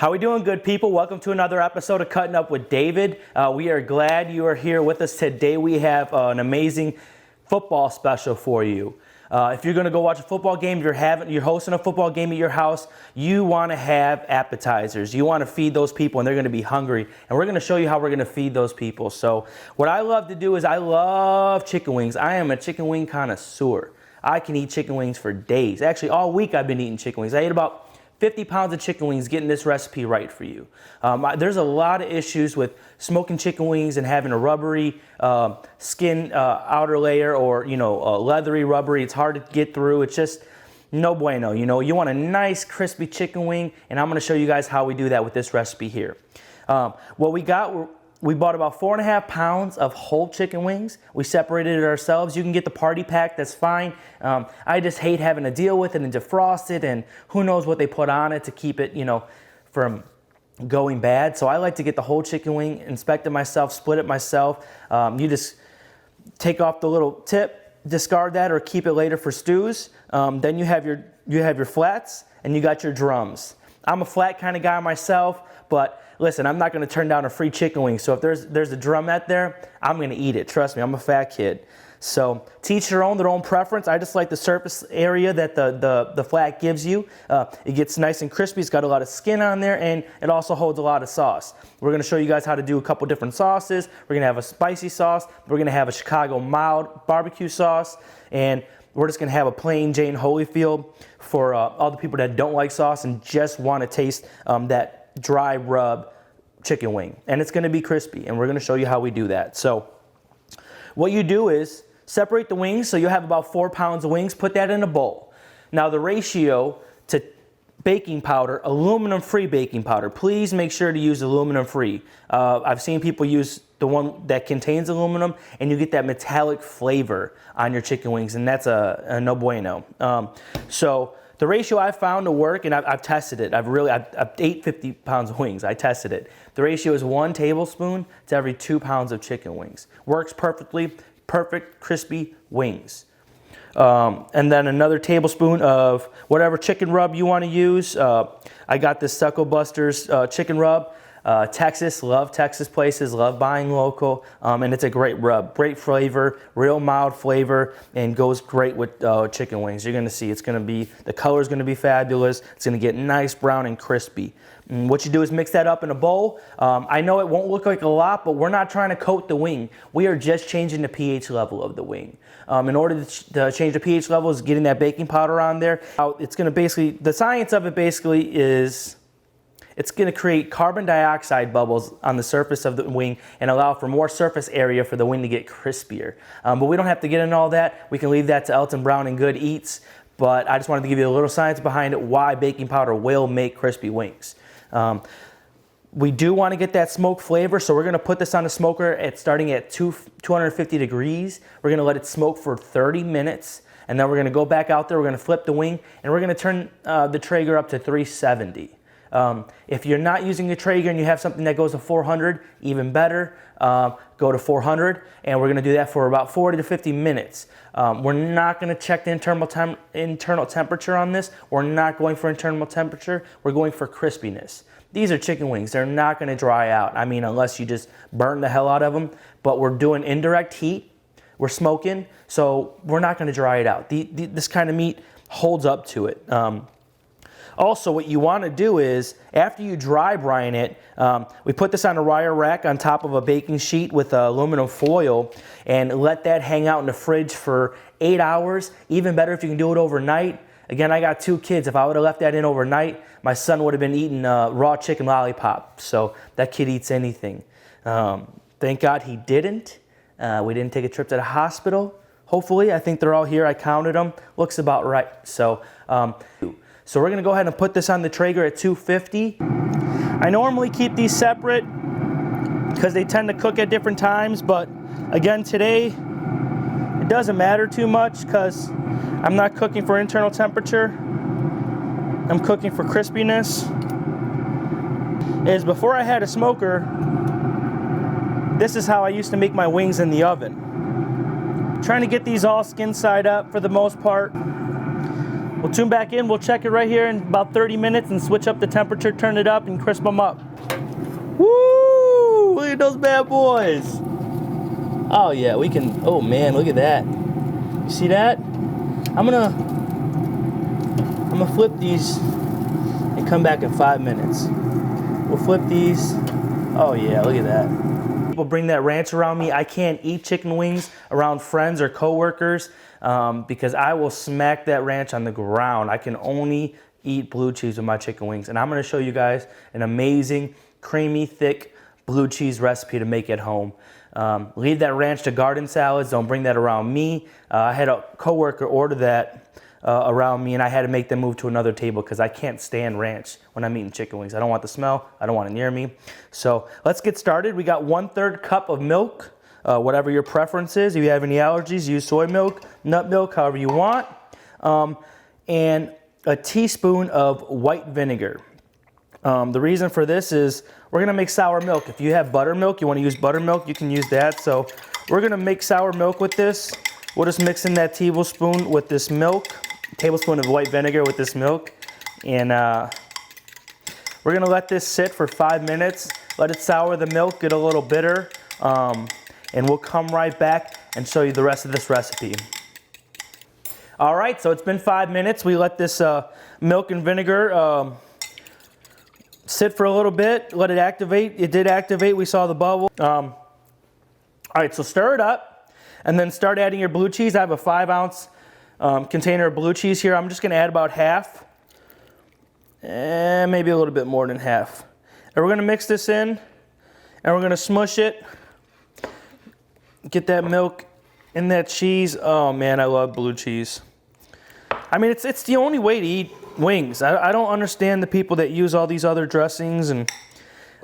How we doing, good people? Welcome to another episode of Cutting Up with David. We are glad you are here with us today. We have an amazing football special for you. If you're going to go watch a football game, if you're hosting a football game at your house, you want to have appetizers. You want to feed those people, and they're going to be hungry. And we're going to show you how we're going to feed those people. So what I love to do is I love chicken wings. I am a chicken wing connoisseur. I can eat chicken wings for days. Actually, all week I've been eating chicken wings. I ate about 50 pounds of chicken wings getting this recipe right for you. There's a lot of issues with smoking chicken wings and having a rubbery skin outer layer, or leathery rubbery. It's hard to get through. It's just no bueno. You want a nice crispy chicken wing, and I'm going to show you guys how we do that with this recipe here. We bought about 4.5 pounds of whole chicken wings. We separated it ourselves. You can get the party pack, that's fine. I just hate having to deal with it and defrost it, and who knows what they put on it to keep it, from going bad. So I like to get the whole chicken wing, inspect it myself, split it myself. You just take off the little tip, discard that, or keep it later for stews. Then you have your flats, and you got your drums. I'm a flat kind of guy myself, but listen, I'm not going to turn down a free chicken wing. So if there's a drumette there, I'm going to eat it. Trust me, I'm a fat kid. So to each their own preference. I just like the surface area that the flat gives you. It gets nice and crispy. It's got a lot of skin on there, and it also holds a lot of sauce. We're going to show you guys how to do a couple different sauces. We're going to have a spicy sauce. We're going to have a Chicago mild barbecue sauce, and we're just going to have a plain Jane Holyfield for all the people that don't like sauce and just want to taste that dry rub chicken wing. And it's going to be crispy, and we're going to show you how we do that. So what you do is separate the wings. So you'll have about 4 pounds of wings. Put that in a bowl. Now the ratio to baking powder, aluminum-free baking powder, please make sure to use aluminum-free. I've seen people use the one that contains aluminum, and you get that metallic flavor on your chicken wings, and that's a no bueno. So the ratio I found to work, and I've tested it. I've ate 50 pounds of wings. I tested it. The ratio is 1 tablespoon to every 2 pounds of chicken wings. Works perfectly. Perfect crispy wings. And then another tablespoon of whatever chicken rub you want to use. I got this Suckle Busters chicken rub. Texas, love Texas places, love buying local, and it's a great rub. Great flavor, real mild flavor, and goes great with chicken wings. You're going to see the color is going to be fabulous. It's going to get nice brown and crispy. And what you do is mix that up in a bowl. I know it won't look like a lot, but we're not trying to coat the wing. We are just changing the pH level of the wing. In order to change the pH level is getting that baking powder on there. It's going to the science of it basically is, it's going to create carbon dioxide bubbles on the surface of the wing and allow for more surface area for the wing to get crispier. But we don't have to get into all that. We can leave that to Elton Brown and Good Eats. But I just wanted to give you a little science behind it, why baking powder will make crispy wings. We do want to get that smoke flavor, so we're going to put this on the smoker starting at 250 degrees. We're going to let it smoke for 30 minutes, and then we're going to go back out there. We're going to flip the wing, and we're going to turn the Traeger up to 370. If you're not using a Traeger and you have something that goes to 400, even better. Go to 400, and we're going to do that for about 40 to 50 minutes. We're not going to check the internal temperature on this. We're not going for internal temperature. We're going for crispiness. These are chicken wings. They're not going to dry out. I mean, unless you just burn the hell out of them. But we're doing indirect heat. We're smoking, so we're not going to dry it out. This kind of meat holds up to it. Also, what you want to do is, after you dry brine it, we put this on a wire rack on top of a baking sheet with aluminum foil and let that hang out in the fridge for 8 hours. Even better if you can do it overnight. Again, I got 2 kids. If I would have left that in overnight, my son would have been eating raw chicken lollipop. So that kid eats anything. Thank God he didn't. We didn't take a trip to the hospital. Hopefully, I think they're all here. I counted them. Looks about right. So we're going to go ahead and put this on the Traeger at 250. I normally keep these separate because they tend to cook at different times. But again, today, it doesn't matter too much because I'm not cooking for internal temperature. I'm cooking for crispiness. Before I had a smoker, this is how I used to make my wings in the oven. Trying to get these all skin side up for the most part. We'll tune back in. We'll check it right here in about 30 minutes and switch up the temperature, turn it up, and crisp them up. Woo! Look at those bad boys. Oh yeah, we can. Oh man, look at that. You see that? I'm gonna flip these and come back in 5 minutes. We'll flip these. Oh yeah, look at that. People bring that ranch around me. I can't eat chicken wings around friends or coworkers because I will smack that ranch on the ground. I can only eat blue cheese with my chicken wings. And I'm gonna show you guys an amazing, creamy, thick blue cheese recipe to make at home. Leave that ranch to garden salads. Don't bring that around me. I had a coworker order that around me, and I had to make them move to another table because I can't stand ranch when I'm eating chicken wings. I don't want the smell. I don't want it near me. So let's get started. We got 1/3 cup of milk, whatever your preference is. If you have any allergies, use soy milk, nut milk, however you want. And a teaspoon of white vinegar. The reason for this is we're gonna make sour milk. If you have buttermilk, you wanna use buttermilk, you can use that. So we're gonna make sour milk with this. We'll just mix in that tablespoon with this milk, tablespoon of white vinegar with this milk. And we're gonna let this sit for 5 minutes, let it sour the milk, get a little bitter, and we'll come right back and show you the rest of this recipe. All right, so it's been 5 minutes. We let this milk and vinegar sit for a little bit, let it activate. It did activate, we saw the bubble. All right, so stir it up and then start adding your blue cheese. I have a 5-ounce container of blue cheese here. I'm just gonna add about half, and maybe a little bit more than half. And we're gonna mix this in, and we're gonna smush it. Get that milk and that cheese. Oh man, I love blue cheese. I mean, it's the only way to eat wings. I don't understand the people that use all these other dressings, and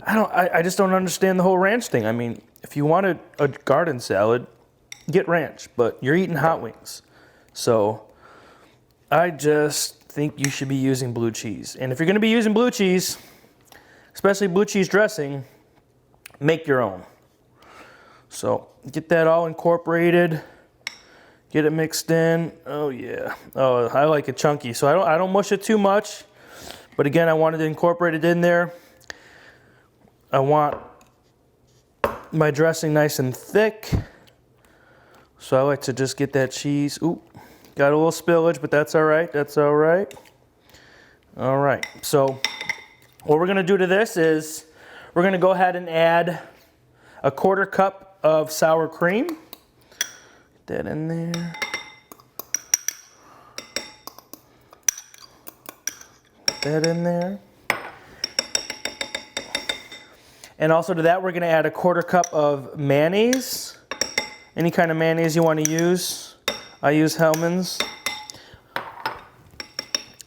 I just don't understand the whole ranch thing. I mean, if you wanted a garden salad, get ranch, but you're eating hot wings. So I just think you should be using blue cheese. And if you're gonna be using blue cheese, especially blue cheese dressing, make your own. So get that all incorporated, get it mixed in. Oh yeah, oh, I like it chunky. So I don't mush it too much, but again, I wanted to incorporate it in there. I want my dressing nice and thick. So I like to just get that cheese. Ooh, got a little spillage, but that's all right. That's all right. All right, so what we're gonna do to this is we're gonna go ahead and add a 1/4 cup of sour cream. Get that in there. Get that in there. And also to that, we're gonna add a 1/4 cup of mayonnaise. Any kind of mayonnaise you want to use. I use Hellmann's.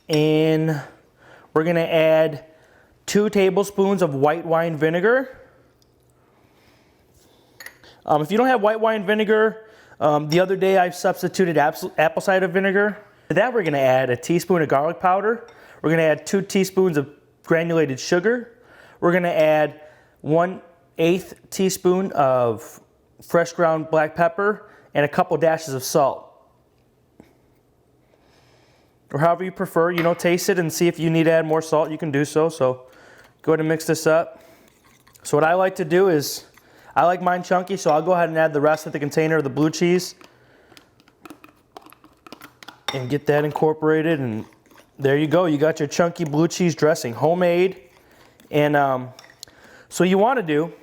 And we're gonna add 2 tablespoons of white wine vinegar. If you don't have white wine vinegar, the other day I substituted apple cider vinegar. To that we're gonna add a teaspoon of garlic powder. We're gonna add 2 teaspoons of granulated sugar. We're gonna add 1/8 teaspoon of fresh ground black pepper, and a couple dashes of salt. Or however you prefer, you know, taste it and see if you need to add more salt, you can do so. So go ahead and mix this up. So what I like to do is, I like mine chunky, so I'll go ahead and add the rest of the container of the blue cheese and get that incorporated, and there you go. You got your chunky blue cheese dressing, homemade. And so you want to do,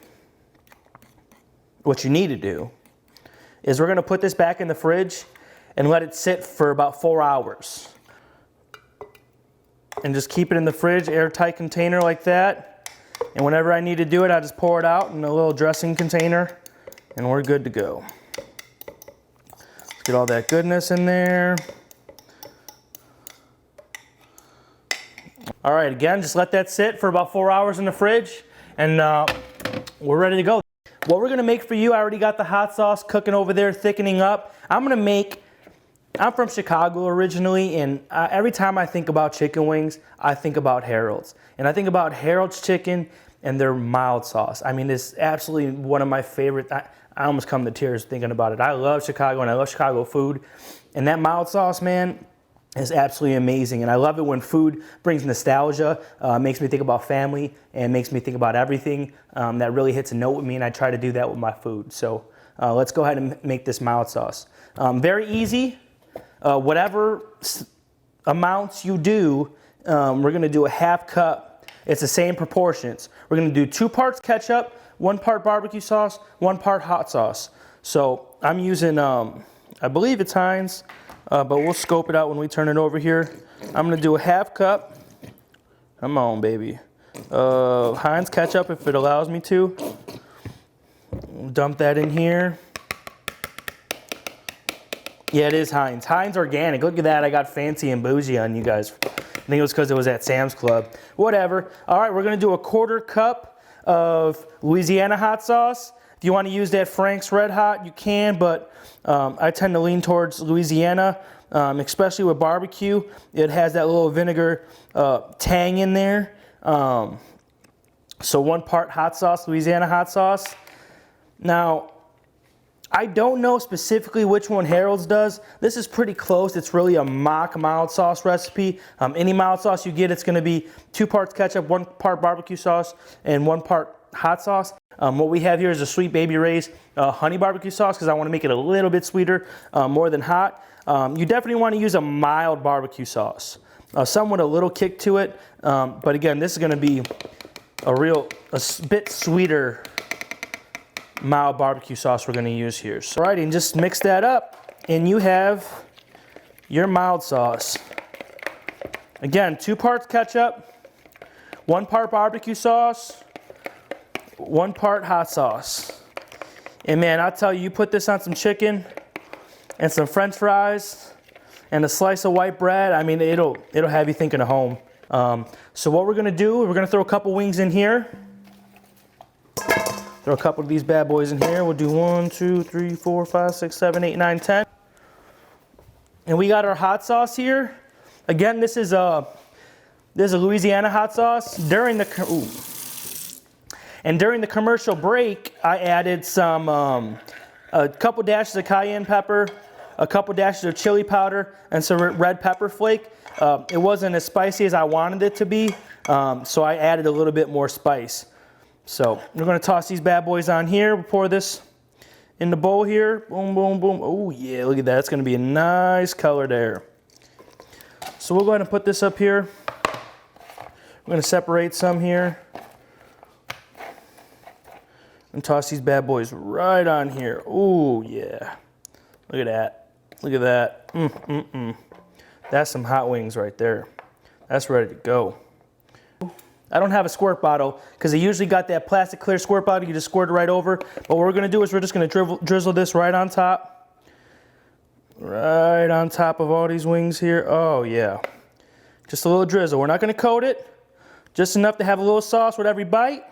what you need to do is we're going to put this back in the fridge and let it sit for about 4 hours. And just keep it in the fridge, airtight container like that. And whenever I need to do it, I just pour it out in a little dressing container and we're good to go. Let's get all that goodness in there. All right, again, just let that sit for about 4 hours in the fridge and we're ready to go. What we're gonna make for you, I already got the hot sauce cooking over there, thickening up. I'm from Chicago originally, and every time I think about chicken wings, I think about Harold's. And I think about Harold's chicken and their mild sauce. I mean, it's absolutely one of my favorite. I almost come to tears thinking about it. I love Chicago and I love Chicago food. And that mild sauce, man, is absolutely amazing. And I love it when food brings nostalgia, makes me think about family, and makes me think about everything. That really hits a note with me, and I try to do that with my food. So let's go ahead and make this mild sauce. Very easy. Whatever amounts you do, we're gonna do a half cup. It's the same proportions. We're gonna do 2 parts ketchup, 1 part barbecue sauce, 1 part hot sauce. So I'm using, I believe it's Heinz, but we'll scope it out when we turn it over here. I'm gonna do a half cup. Come on, baby. Heinz ketchup if it allows me to. Dump that in here. Yeah, it is Heinz. Heinz organic. Look at that. I got fancy and bougie on you guys. I think it was because it was at Sam's Club. Whatever. All right, we're going to do a 1/4 cup of Louisiana hot sauce. If you want to use that Frank's Red Hot, you can, but I tend to lean towards Louisiana, especially with barbecue. It has that little vinegar tang in there. So 1 part hot sauce, Louisiana hot sauce. Now, I don't know specifically which one Harold's does. This is pretty close. It's really a mock mild sauce recipe. Any mild sauce you get, it's going to be 2 parts ketchup, 1 part barbecue sauce, and 1 part hot sauce. What we have here is a Sweet Baby Ray's honey barbecue sauce because I want to make it a little bit sweeter, more than hot. You definitely want to use a mild barbecue sauce. Some with a little kick to it, but again, this is going to be a bit sweeter mild barbecue sauce we're going to use here. So, all right, and just mix that up, and you have your mild sauce. Again, 2 parts ketchup, 1 part barbecue sauce, 1 part hot sauce. And man, I'll tell you, you put this on some chicken and some French fries and a slice of white bread. I mean, it'll have you thinking of home. So what we're going to do, we're going to throw a couple wings in here. Throw a couple of these bad boys in here. We'll do 1, 2, 3, 4, 5, 6, 7, 8, 9, 10. And we got our hot sauce here. Again, this is a Louisiana hot sauce. During the commercial break, I added some a couple dashes of cayenne pepper, a couple dashes of chili powder, and some red pepper flake. It wasn't as spicy as I wanted it to be, so I added a little bit more spice. So we're going to toss these bad boys on here. We'll pour this in the bowl here. Boom, boom, boom. Oh, yeah, look at that. It's going to be a nice color there. So we'll go ahead and put this up here. We're going to separate some here and toss these bad boys right on here. Oh, yeah. Look at that. Look at that. That's some hot wings right there. That's ready to go. I don't have a squirt bottle because they usually got that plastic clear squirt bottle. You just squirt it right over. But what we're going to do is we're just going to drizzle this right on top. Right on top of all these wings here. Oh, yeah. Just a little drizzle. We're not going to coat it. Just enough to have a little sauce with every bite.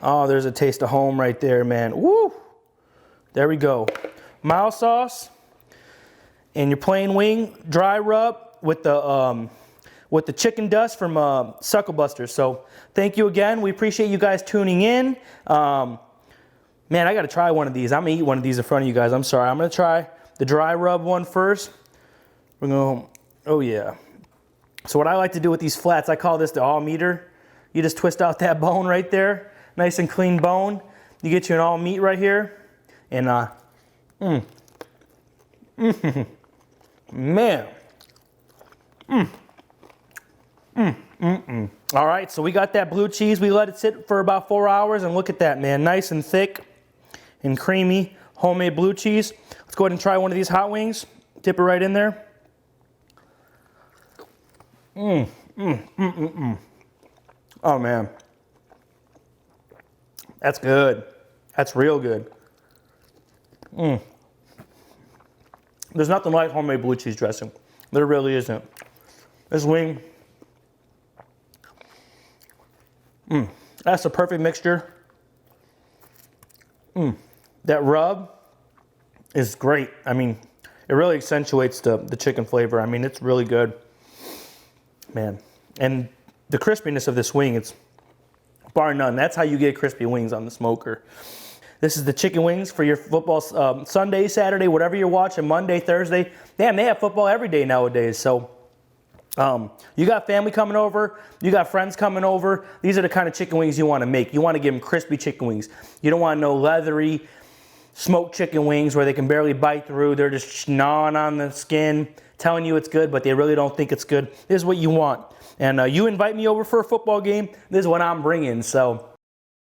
Oh, there's a taste of home right there, man. Woo! There we go. Mild sauce. And your plain wing dry rub with the chicken dust from Suckle Busters. So thank you again. We appreciate you guys tuning in. Man, I got to try one of these. I'm going to eat one of these in front of you guys. I'm sorry. I'm going to try the dry rub one first. We're going to, oh yeah. So what I like to do with these flats, I call this the all meater. You just twist out that bone right there. Nice and clean bone. You get you an all meat right here. And man. All right, so we got that blue cheese. We let it sit for about 4 hours, and look at that, man. Nice and thick and creamy homemade blue cheese. Let's go ahead and try one of these hot wings. Dip it right in there. Oh, man. That's good. That's real good. There's nothing like homemade blue cheese dressing. There really isn't. This wing, that's a perfect mixture. That rub is great. I mean, it really accentuates the chicken flavor. I mean, it's really good, man. And the crispiness of this wing, it's bar none. That's how you get crispy wings on the smoker. This is the chicken wings for your football Sunday, Saturday, whatever you're watching, Monday, Thursday. Damn, they have football every day nowadays. So you got family coming over, you got friends coming over. These are the kind of chicken wings you want to make. You want to give them crispy chicken wings. You don't want no leathery smoked chicken wings where they can barely bite through. They're just gnawing on the skin, telling you it's good, but they really don't think it's good. This is what you want. And you invite me over for a football game, this is what I'm bringing. So